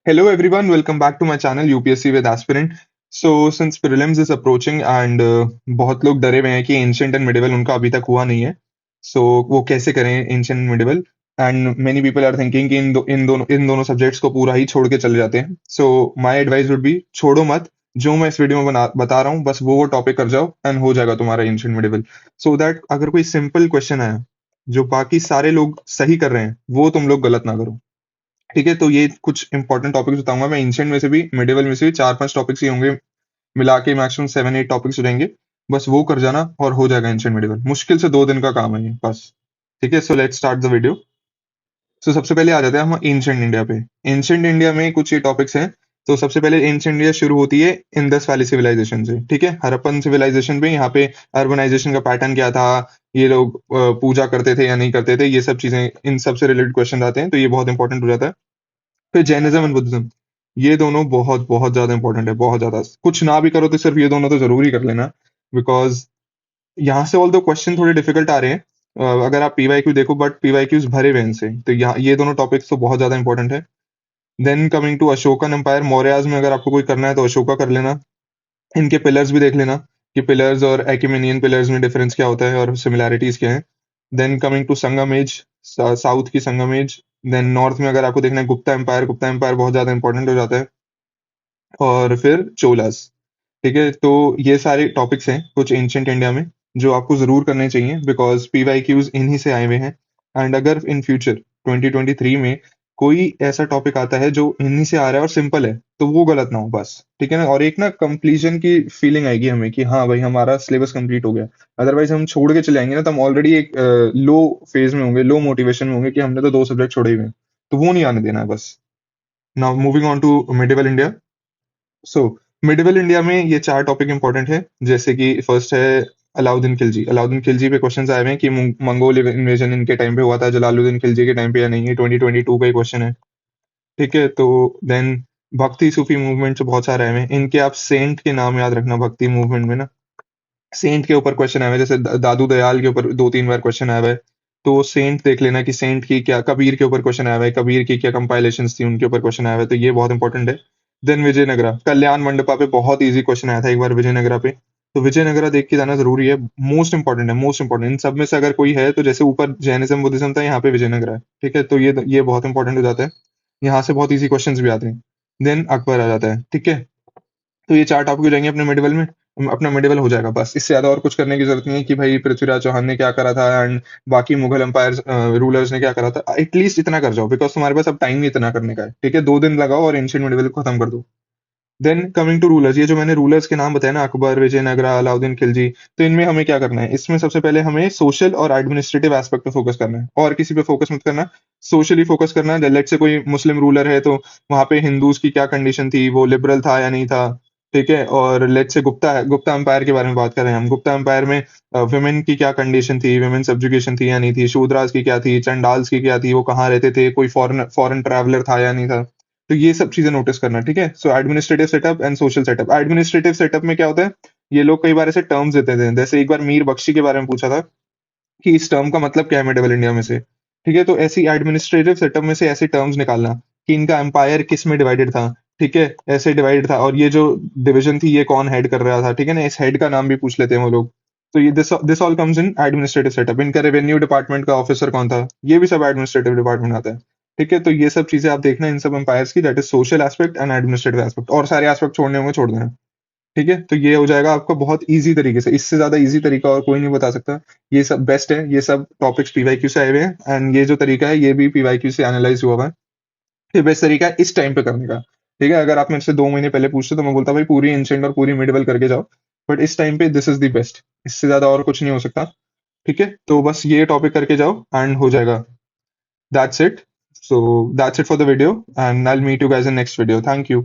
Hello everyone, welcome back to my channel UPSC with Aspirant. So since prelims is approaching and बहुत लोग डरे हुए हैं कि ancient and medieval उनका अभी तक हुआ नहीं है. So वो कैसे करें ancient and medieval? And many people are thinking कि इन दोनों subjects को पूरा ही छोड़ के चले जाते हैं. So my advice would be छोड़ो मत. जो मैं इस वीडियो में बता रहा हूँ बस वो टॉपिक कर जाओ एंड हो जाएगा तुम्हारा एंशियंट मिडिवल. सो दैट अगर कोई सिंपल क्वेश्चन आया जो बाकी सारे लोग सही कर रहे हैं वो तुम लोग गलत ना करो. ठीक है, तो ये कुछ इंपॉर्टेंट टॉपिक्स बताऊंगा मैं. एंशियंट में से भी मिडिवल में से भी 4-5 टॉपिक्स ही होंगे. मिला के मैक्सिमम 7-8 टॉपिक्स हो जाएंगे. बस वो कर जाना और हो जाएगा एंशियंट मिडिवल. मुश्किल से 2 दिन का काम है ये बस. ठीक है, so let's start the video. So सबसे पहले आ जाते हैं हम एंशियंट इंडिया पे. एंशियंट इंडिया में कुछ ये टॉपिक्स हैं. तो सबसे पहले एंशियंट इंडिया शुरू होती है इंडस वैली सिविलाइजेशन से. ठीक है, हड़प्पन सिविलाइजेशन पे यहाँ पे अर्बनाइजेशन का पैटर्न क्या था, ये लोग पूजा करते थे या नहीं करते थे, ये सब चीजें, इन सब से रिलेटेड क्वेश्चन आते हैं तो ये बहुत इंपॉर्टेंट हो जाता है. फिर जैनिज्म एंड बुद्धिज्म, ये दोनों बहुत बहुत ज्यादा इंपॉर्टेंट है, बहुत ज्यादा. कुछ ना भी करो तो सिर्फ ये दोनों तो जरूर ही कर लेना. बिकॉज यहाँ से ऑल दो क्वेश्चन थोड़े डिफिकल्ट आ रहे हैं. अगर आप पीवाईक्यू देखो बट पीवाईक्यूज भरे हुए हैं इनसे, तो यहाँ ये दोनों टॉपिक्स तो बहुत ज्यादा इंपॉर्टेंट है. Then coming to Ashokan empire, Mauryas में अगर आपको कोई करना है तो अशोका कर लेना. इनके पिलर्स भी देख लेना कि पिलर्स और एक्यूमेनियन पिलर्स में डिफरेंस क्या होता है और सिमिलैरिटीज क्या है. Then coming to Sangam age, south की संगम एज. देन नॉर्थ में अगर आपको देखना है गुप्ता एम्पायर, गुप्ता एम्पायर बहुत ज्यादा इंपॉर्टेंट हो जाता है. और फिर चोलास. ठीक है, तो ये सारे टॉपिक्स हैं कुछ एंशियंट इंडिया में जो आपको जरूर करने चाहिए बिकॉज पीवाईक्यूज इन्हीं से आए हुए हैं. एंड अगर इन फ्यूचर 2023 में कोई ऐसा टॉपिक आता है जो इन्हीं से आ रहा है और सिंपल है तो वो गलत ना हो बस. ठीक है ना, और एक ना कंप्लीशन की फीलिंग आएगी हमें कि हाँ भाई हमारा सिलेबस कंप्लीट हो गया. अदरवाइज हम छोड़ के चले जाएंगे ना तो हम ऑलरेडी एक लो फेज में होंगे, लो मोटिवेशन में होंगे कि हमने तो 2 सब्जेक्ट छोड़े हुए हैं. तो वो नहीं आने देना है बस. Now moving on to medieval India. So medieval India में ये 4 टॉपिक इंपॉर्टेंट है. जैसे कि फर्स्ट है अलाउद्दीन खिलजी. अलाउद्दीन खिलजी पे क्वेश्चन आए हुए हैं कि मंगोल इन्वेजन इनके टाइम पे हुआ था जलालुद्दीन खिलजी के टाइम पे या नहीं. ये 2022 का ही क्वेश्चन है. ठीक है, तो देन भक्ति सूफी मूवमेंट से बहुत सारे आए हुए हैं. इनके आप सेंट के नाम याद रखना भक्ति मूवमेंट में ना. सेंट के ऊपर क्वेश्चन आए हुए हैं, जैसे दादू दयाल के ऊपर 2-3 बार क्वेश्चन आया हुआ है. तो सेंट देख लेना कि सेंट की क्या, कबीर के ऊपर क्वेश्चन आया हुआ है, कबीर की क्या कंपाइलेशंस थी उनके ऊपर क्वेश्चन आया हुआ है, तो ये बहुत इंपॉर्टेंट है. देन विजयनगरा, कल्याण मंडपा पे बहुत इजी क्वेश्चन आया था एक बार विजयनगरा पे. तो विजयनगरा देख के जाना जरूरी है. मोस्ट इंपॉर्टेंट है, मोस्ट इंपॉर्टेंट. इन सब में से अगर कोई है तो जैसे ऊपर जैनिज्म बुद्धिज्म था, यहाँ पे विजयनगरा है. ठीक है, तो ये बहुत इंपॉर्टेंट हो जाता है. यहाँ से बहुत इजी क्वेश्चंस भी आते हैं. देन अकबर आ जाता है. ठीक है, तो ये 4 टॉपिक हो जाएंगे अपने मिडिवल में. अपना मिडिवल हो जाएगा बस. इससे ज्यादा और कुछ करने की जरूरत नहीं है कि भाई पृथ्वीराज चौहान ने क्या करा था एंड बाकी मुगल एम्पायर रूलर्स ने क्या करा था. एटलीस्ट इतना कर जाओ बिकॉज तुम्हारे पास अब टाइम ही इतना करने का है. ठीक है, 2 दिन लगाओ और एंशियंट मिडिवल को खत्म कर दो. देन कमिंग टू रूलर्स, ये जो मैंने रूलर्स के नाम बताए ना, अकबर, विजयनगरा, अलाउद्दीन खिलजी, तो इनमें हमें क्या करना है. इसमें सबसे पहले हमें सोशल और एडमिनिस्ट्रेटिव एस्पेक्ट पे फोकस करना है और किसी पे फोकस मत करना. सोशली फोकस करना है. लेट से कोई मुस्लिम रूलर है तो वहां पे हिंदूज की क्या कंडीशन थी, वो लिबरल था या नहीं था. ठीक है, और लेट से गुप्ता है, गुप्ता एम्पायर के बारे में बात कर रहे हैं हम. गुप्ता एम्पायर में वुमेन की क्या कंडीशन थी, वुमेन सब्जुकेशन थी या नहीं थी, शूद्रास की क्या थी, चंडाल्स की क्या थी, वो कहाँ रहते थे, कोई फॉरेन फॉरेन ट्रैवलर था या नहीं था. तो ये सब चीजें नोटिस करना. ठीक है, so administrative setup and social setup. Administrative setup में क्या होता है, ये लोग कई बार ऐसे टर्म्स देते थे. जैसे एक बार मीर बख्शी के बारे में पूछा था कि इस टर्म का मतलब क्या है मिडिवल इंडिया में से. ठीक है, तो ऐसी एडमिनिस्ट्रेटिव सेटअप में से ऐसे टर्म्स निकालना कि इनका एम्पायर किस में डिवाइडेड था. ठीक है, ऐसे डिवाइडेड था और ये जो डिवीजन थी ये कौन हेड कर रहा था. ठीक है ना, इस हेड का नाम भी पूछ लेते हैं वो लोग. तो ये this all comes in administrative setup. इनका रेवेन्यू डिपार्टमेंट का ऑफिसर कौन था, ये भी सब एडमिनिस्ट्रेटिव डिपार्टमेंट आता है. ठीक है, तो ये सब चीजें आप देखना इन सब एम्पायर्स की. That is social aspect and administrative aspect. और सारे एस्पेक्ट छोड़ने होंगे छोड़ देना. ठीक है, तो ये हो जाएगा आपका बहुत इजी तरीके से. इससे ज्यादा इजी तरीका और कोई नहीं बता सकता. ये सब बेस्ट है. ये सब टॉपिक्स पीवाईक्यू से आए हुए हैं एंड ये जो तरीका है ये भी पीवाईक्यू से एनालाइज हुआ हुआ है. ये बेस्ट तरीका है इस टाइम पे करने का. ठीक है, अगर आप मेरे से 2 महीने पहले पूछते तो मैं बोलता भाई पूरी एंशिएंट और पूरी मिडिवल करके जाओ. बट इस टाइम पे दिस इज द बेस्ट. इससे ज्यादा और कुछ नहीं हो सकता. ठीक है, तो बस ये टॉपिक करके जाओ एंड हो जाएगा. That's it. So that's it for the video and I'll meet you guys in next video. Thank you.